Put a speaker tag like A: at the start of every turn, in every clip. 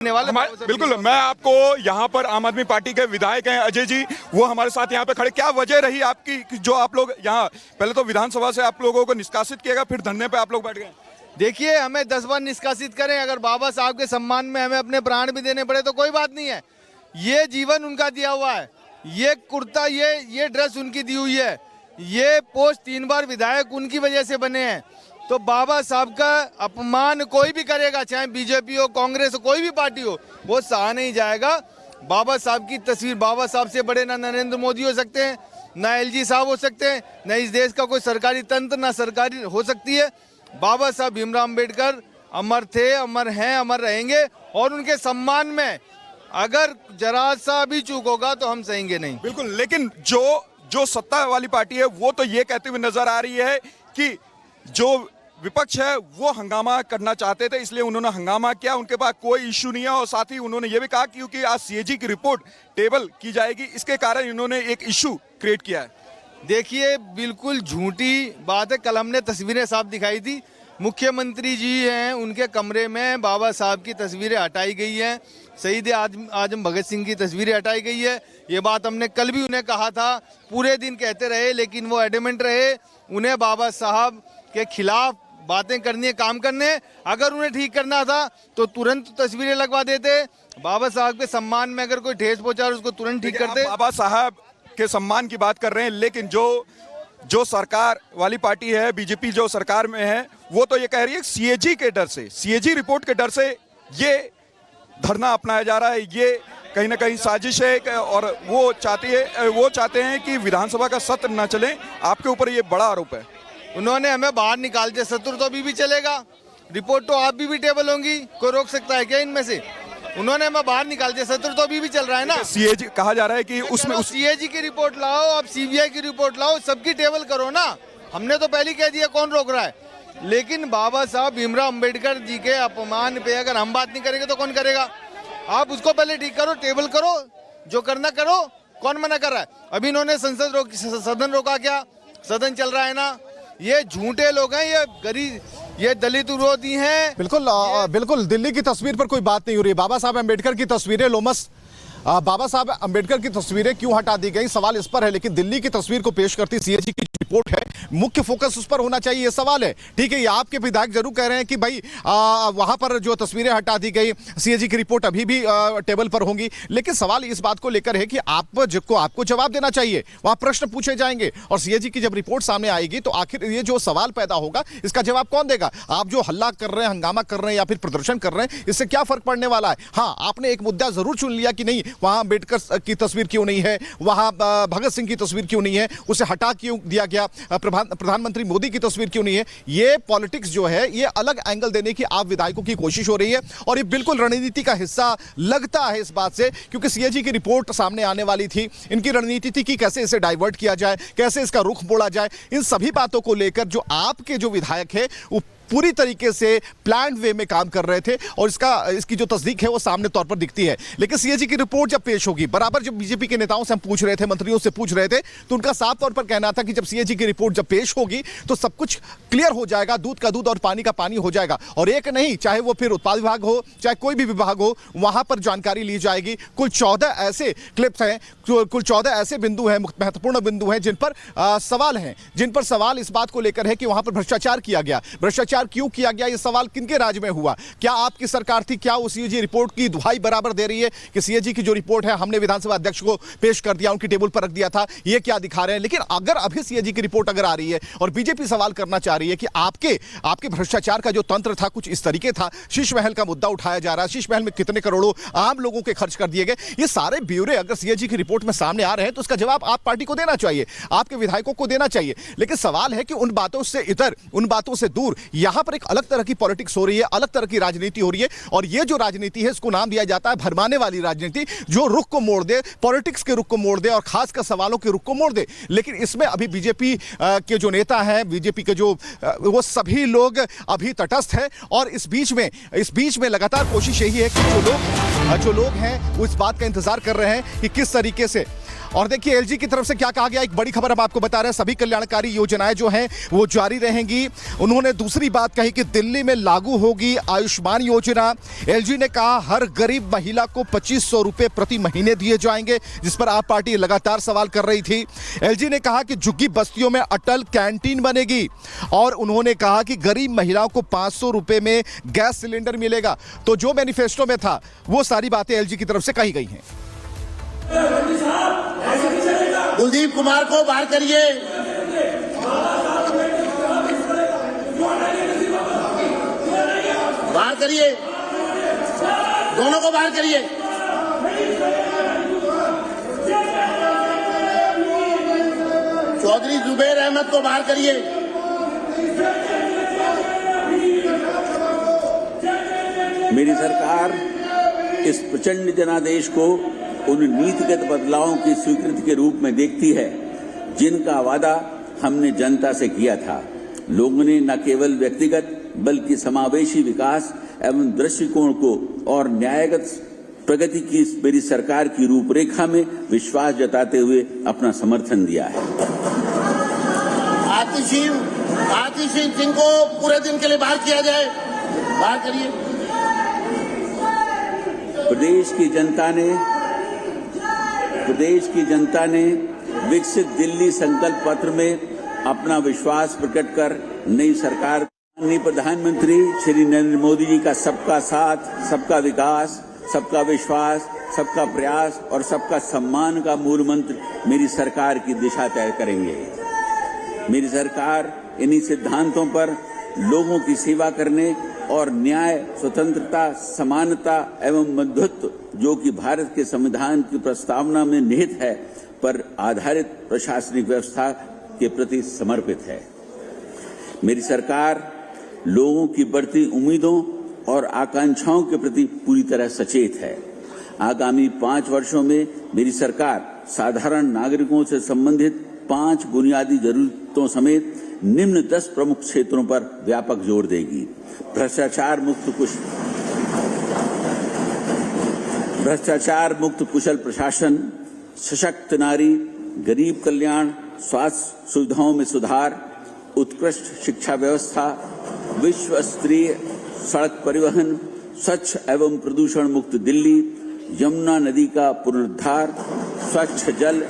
A: बिल्कुल, मैं आपको यहाँ पर आम आदमी पार्टी के विधायक हैं अजय जी, वो हमारे साथ यहाँ पे खड़े। क्या वजह रही आपकी कि जो आप लोग यहाँ पहले तो विधानसभा से आप लोगों को निष्कासित किया गया, फिर धरने पे आप लोग बैठ गए?
B: देखिए, हमें 10 बार निष्कासित करें, अगर बाबा साहब के सम्मान में हमें अपने प्राण भी देने पड़े तो कोई बात नहीं है। ये जीवन उनका दिया हुआ है, ये कुर्ता, ये ड्रेस उनकी दी हुई है, ये पोस्ट 3 बार विधायक उनकी वजह से बने हैं। तो बाबा साहब का अपमान कोई भी करेगा, चाहे बीजेपी हो, कांग्रेस हो, कोई भी पार्टी हो, वो सहा नहीं जाएगा। बाबा साहब की तस्वीर, बाबा साहब से बड़े ना नरेंद्र मोदी हो सकते हैं, ना एलजी साहब हो सकते हैं, ना इस देश का कोई सरकारी तंत्र, ना सरकारी हो सकती है। बाबा साहब भीमराव अम्बेडकर अमर थे, अमर हैं, अमर रहेंगे, और उनके सम्मान में अगर जरा सा भी चूक होगा तो हम सहेंगे नहीं।
A: बिल्कुल, लेकिन जो सत्ता वाली पार्टी है वो तो ये कहते हुए नजर आ रही है कि जो विपक्ष है वो हंगामा करना चाहते थे, इसलिए उन्होंने हंगामा किया, उनके पास कोई इश्यू नहीं है। और साथ ही उन्होंने ये भी कहा कि क्योंकि आज सीएजी की रिपोर्ट टेबल की जाएगी, इसके कारण इन्होंने एक इश्यू क्रिएट किया है।
B: देखिए, बिल्कुल झूठी बात है। कल हमने तस्वीरें साफ दिखाई थी, मुख्यमंत्री जी हैं, उनके कमरे में बाबा साहब की तस्वीरें हटाई गई हैं, शहीद आजम भगत सिंह की तस्वीरें हटाई गई है। ये बात हमने कल भी उन्हें कहा था, पूरे दिन कहते रहे, लेकिन वो एडमेंट रहे। उन्हें बाबा साहब के खिलाफ बातें करनी है, काम करने, अगर उन्हें ठीक करना था तो तुरंत तस्वीरें लगवा देते। बाबा साहब के सम्मान में अगर कोई ठेस पहुंचा उसको तुरंत ठीक करते।
A: बाबा साहब के सम्मान की बात कर रहे हैं, लेकिन जो सरकार वाली पार्टी है, बीजेपी जो सरकार में है, वो तो ये कह रही है सीएजी के डर से, सीएजी रिपोर्ट के डर से ये धरना अपनाया जा रहा है, ये कहीं ना कहीं साजिश है। और वो चाहते हैं कि विधानसभा का सत्र न चले। आपके ऊपर ये बड़ा आरोप है।
B: उन्होंने हमें बाहर निकाल दिया, सत्र तो अभी भी चलेगा, रिपोर्ट तो आप भी टेबल होंगी, कोई रोक सकता है क्या इनमें से? उन्होंने हमें बाहर निकाल दिया, सत्र तो अभी भी चल रहा है ना।
A: सीएजी कहा जा रहा है कि उसमें
B: सीएजी की रिपोर्ट लाओ, आप सीबीआई की रिपोर्ट लाओ, सबकी टेबल करो ना। हमने तो पहले कह दिया, कौन रोक रहा है? लेकिन बाबा साहब भीमराव अम्बेडकर जी के अपमान पे अगर हम बात नहीं करेंगे तो कौन करेगा? आप उसको पहले ठीक करो, टेबल करो, जो करना करो। कौन मना कर रहा है? अभी इन्होंने सदन रोका, क्या सदन चल रहा है ना? ये झूठे लोग हैं, ये गरीब, ये दलित विरोधी हैं।
C: बिल्कुल दिल्ली की तस्वीर पर कोई बात नहीं हो रही है। बाबा साहब अम्बेडकर की तस्वीरें लोमस, बाबा साहब अम्बेडकर की तस्वीरें क्यों हटा दी गई, सवाल इस पर है। लेकिन दिल्ली की तस्वीर को पेश करती सीएजी की रिपोर्ट है, मुख्य फोकस उस पर होना चाहिए, ये सवाल है। ठीक है, ये आपके विधायक जरूर कह रहे हैं कि भाई वहां पर जो तस्वीरें हटा दी गई, सीएजी की रिपोर्ट अभी भी टेबल पर होंगी। लेकिन सवाल इस बात को लेकर है कि आपको जवाब देना चाहिए, वहां प्रश्न पूछे जाएंगे, और सीएजी की जब रिपोर्ट सामने आएगी तो आखिर ये जो सवाल पैदा होगा, इसका जवाब कौन देगा? आप जो हल्ला कर रहे हैं, हंगामा कर रहे हैं या फिर प्रदर्शन कर रहे हैं, इससे क्या फर्क पड़ने वाला है? हाँ, आपने एक मुद्दा जरूर चुन लिया कि नहीं, वहां अम्बेडकर की तस्वीर क्यों नहीं है, वहां भगत सिंह की तस्वीर क्यों नहीं है, उसे हटा क्यों दिया गया, प्रधानमंत्री मोदी की तस्वीर क्यों नहीं है। ये पॉलिटिक्स जो है, ये अलग एंगल देने की आप विधायकों की कोशिश हो रही है, और ये बिल्कुल रणनीति का हिस्सा लगता है इस बात से, क्योंकि सीएजी की रिपोर्ट सामने आने वाली थी। इनकी रणनीति थी कि कैसे इसे डाइवर्ट किया जाए, कैसे इसका रुख मोड़ा जाए। इन सभी बातों को लेकर जो आपके जो विधायक है वो पूरी तरीके से प्लान्ड वे में काम कर रहे थे, और इसकी जो तस्दीक है वो सामने तौर पर दिखती है। लेकिन सीएजी की रिपोर्ट जब पेश होगी, बराबर जब बीजेपी के नेताओं से हम पूछ रहे थे, मंत्रियों से पूछ रहे थे, तो उनका साफ तौर पर कहना था कि जब सीएजी की रिपोर्ट जब पेश होगी तो सब कुछ क्लियर हो जाएगा, दूध का दूध और पानी का पानी हो जाएगा। और एक नहीं, चाहे वो फिर उत्पाद विभाग हो, चाहे कोई भी विभाग हो, वहां पर जानकारी ली जाएगी। कुल 14 ऐसे क्लिप्स हैं, कुल 14 ऐसे बिंदु हैं, महत्वपूर्ण बिंदु हैं, जिन पर सवाल हैं, जिन पर सवाल इस बात को लेकर है कि वहां पर भ्रष्टाचार किया गया। भ्रष्टाचार क्यों किया गया, सवाल किनके राज में हुआ? क्या आपकी सरकार थी? क्या वो सीएजी रिपोर्ट की दुहाई बराबर दे रही है कि सीएजी की जो रिपोर्ट है हमने विधानसभा अध्यक्ष को पेश कर दिया, उनकी टेबल पर रख दिया था, ये क्या दिखा रहे हैं? लेकिन अगर अभी सीएजी की रिपोर्ट अगर आ रही है और बीजेपी सवाल करना चाह रही है कि आपके भ्रष्टाचार का जो तंत्र था कुछ इस तरीके था, शीश महल का मुद्दा उठाया जा रहा है, शीश महल में कितने करोड़ों आम लोगों के खर्च कर दिए गए, ये सारे ब्यौरे अगर सीएजी की रिपोर्ट में सामने आ रहे हैं तो उसका जवाब आप पार्टी को देना चाहिए, आपके विधायकों को देना चाहिए। लेकिन सवाल है कि उन बातों से इधर, उन बातों से दूर, यहां पर एक अलग तरह की पॉलिटिक्स हो रही है, अलग तरह की राजनीति हो रही है। और ये जो राजनीति है इसको नाम दिया जाता है भरमाने वाली राजनीति, जो रुख को मोड़ दे, पॉलिटिक्स के रुख को मोड़ दे और खासकर सवालों के रुख को मोड़ दे। लेकिन इसमें अभी बीजेपी के जो नेता हैं, बीजेपी के जो वो सभी लोग अभी तटस्थ हैं, और इस बीच में लगातार कोशिश यही है कि जो लोग हैं वो इस बात का इंतजार कर रहे हैं कि किस तरीके से और देखिए एलजी की तरफ से क्या कहा गया, एक बड़ी खबर हम आपको बता रहे हैं, सभी कल्याणकारी योजनाएं जो हैं वो जारी रहेंगी। उन्होंने दूसरी बात कही कि दिल्ली में लागू होगी आयुष्मान योजना। एलजी ने कहा हर गरीब महिला को 2500 रुपए प्रति महीने दिए जाएंगे, जिस पर आप पार्टी लगातार सवाल कर रही थी। एलजी ने कहा कि झुग्गी बस्तियों में अटल कैंटीन बनेगी और उन्होंने कहा कि गरीब महिलाओं को 500 रुपए में गैस सिलेंडर मिलेगा। तो जो मैनिफेस्टो में था वो सारी बातें एलजी की तरफ से कही गई हैं।
D: कुलदीप कुमार को बाहर करिए। बाहर करिए, दोनों को बाहर करिए। चौधरी जुबैर अहमद को बाहर करिए।
E: मेरी सरकार इस प्रचंड जनादेश को उन नीतिगत बदलावों की स्वीकृति के रूप में देखती है जिनका वादा हमने जनता से किया था। लोगों ने न केवल व्यक्तिगत बल्कि समावेशी विकास एवं दृष्टिकोण को और न्यायगत प्रगति की मेरी सरकार की रूपरेखा में विश्वास जताते हुए अपना समर्थन दिया है।
D: आतिशी सिंह को पूरे दिन के लिए बाहर किया जाए। बाहर करिए।
E: प्रदेश की जनता ने विकसित दिल्ली संकल्प पत्र में अपना विश्वास प्रकट कर नई सरकार प्रधानमंत्री श्री नरेंद्र मोदी जी का सबका साथ, सबका विकास, सबका विश्वास, सबका प्रयास और सबका सम्मान का मूल मंत्र मेरी सरकार की दिशा तय करेंगे। मेरी सरकार इन्हीं सिद्धांतों पर लोगों की सेवा करने और न्याय, स्वतंत्रता, समानता एवं मध्यत्व जो कि भारत के संविधान की प्रस्तावना में निहित है पर आधारित प्रशासनिक व्यवस्था के प्रति समर्पित है। मेरी सरकार लोगों की बढ़ती उम्मीदों और आकांक्षाओं के प्रति पूरी तरह सचेत है। आगामी 5 वर्षों में मेरी सरकार साधारण नागरिकों से संबंधित 5 बुनियादी जरूरतों समेत निम्न 10 प्रमुख क्षेत्रों पर व्यापक जोर देगी। भ्रष्टाचार मुक्त कुशल प्रशासन, सशक्त नारी, गरीब कल्याण, स्वास्थ्य सुविधाओं में सुधार, उत्कृष्ट शिक्षा व्यवस्था, विश्व स्तरीय सड़क परिवहन, स्वच्छ एवं प्रदूषण मुक्त दिल्ली, यमुना नदी का पुनरुद्धार, स्वच्छ जल,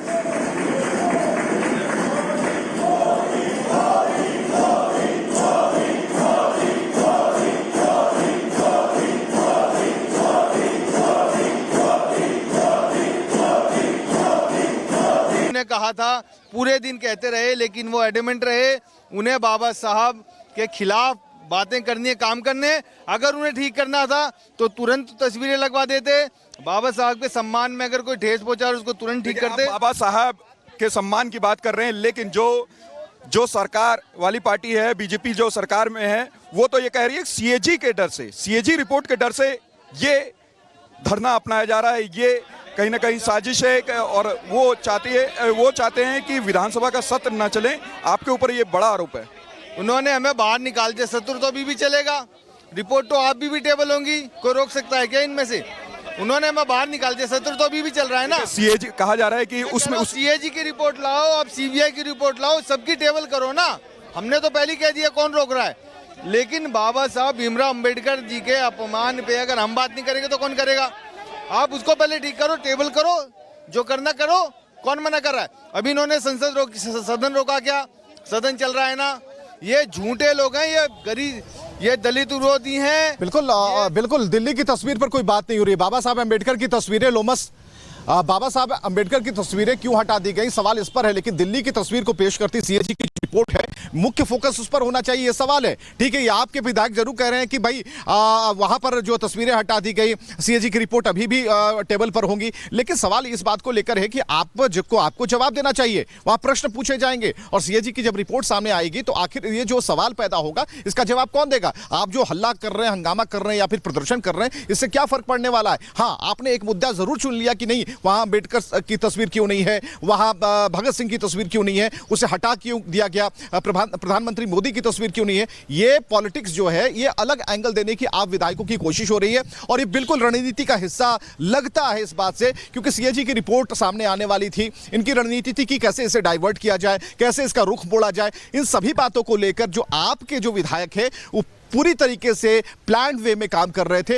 B: कहा था पूरे दिन कहते रहे, लेकिन वो एडमेंट रहे। उन्हें बाबा साहब के खिलाफ बातें करनी है, काम करने। अगर उन्हें ठीक करना था तो तुरंत तस्वीरें लगवा देते। बाबा साहब के सम्मान में अगर कोई ठेस पहुंचा और उसको तुरंत ठीक करते।
A: बाबा साहब के सम्मान की बात कर रहे हैं, लेकिन जो सरकार वाली पार्टी है, बीजेपी जो सरकार में है, वो तो ये कह रही है सीएजी के डर से, सीएजी रिपोर्ट के डर से ये धरना अपनाया जा रहा है। ये कहीं ना कहीं साजिश है और वो चाहते हैं कि विधानसभा का सत्र न चले। आपके ऊपर ये बड़ा आरोप है।
B: उन्होंने हमें बाहर निकाल दिया। सत्र तो अभी भी चलेगा, रिपोर्ट तो आप भी टेबल होंगी, कोई रोक सकता है क्या इनमें से? उन्होंने हमें बाहर निकाल दिया, सत्र तो अभी भी चल रहा है ना।
A: सीएजी कहा जा रहा है कि उसमें
B: सीएजी की रिपोर्ट लाओ, आप सीबीआई की रिपोर्ट लाओ, सबकी टेबल करो ना। हमने तो पहले कह दिया, कौन रोक रहा है? लेकिन बाबा साहब भीमराव अंबेडकर जी के अपमान पे अगर हम बात नहीं करेंगे तो कौन करेगा? आप उसको पहले ठीक करो, टेबल करो, जो करना करो। कौन मना कर रहा है? अभी इन्होंने सदन रोका क्या? सदन चल रहा है ना। ये झूठे लोग हैं, ये गरीब, ये दलित विरोधी हैं।
C: बिल्कुल दिल्ली की तस्वीर पर कोई बात नहीं हो रही है। बाबा साहब अम्बेडकर की तस्वीरें बाबा साहब अम्बेडकर की तस्वीरें क्यों हटा दी गई, सवाल इस पर है। लेकिन दिल्ली की तस्वीर को पेश करती सीएजी की रिपोर्ट है, मुख्य फोकस उस पर होना चाहिए, ये सवाल है। ठीक है, ये आपके विधायक जरूर कह रहे हैं कि भाई वहां पर जो तस्वीरें हटा दी गई, सीएजी की रिपोर्ट अभी भी टेबल पर होंगी। लेकिन सवाल इस बात को लेकर है कि आपको जवाब देना चाहिए, वहां प्रश्न पूछे जाएंगे और सीएजी की जब रिपोर्ट सामने आएगी तो आखिर ये जो सवाल पैदा होगा इसका जवाब कौन देगा? आप जो हल्ला कर रहे हैं, हंगामा कर रहे हैं या फिर प्रदर्शन कर रहे हैं, इससे क्या फर्क पड़ने वाला है? हाँ, आपने एक मुद्दा जरूर चुन लिया कि नहीं, वहां अंबेडकर की तस्वीर क्यों नहीं है, वहां भगत सिंह की तस्वीर क्यों नहीं है, उसे हटा क्यों दिया गया, प्रधानमंत्री मोदी की तस्वीर क्यों नहीं है। ये पॉलिटिक्स जो है, ये अलग एंगल देने की आप विधायकों की कोशिश हो रही है और ये बिल्कुल रणनीति का हिस्सा लगता है इस बात से, क्योंकि सीएजी की रिपोर्ट सामने आने वाली थी। इनकी रणनीति थी कि कैसे इसे डाइवर्ट किया जाए, कैसे इसका रुख मोड़ा जाए। इन सभी बातों को लेकर जो आपके जो विधायक है वो पूरी तरीके से प्लान्ड वे में काम कर रहे थे।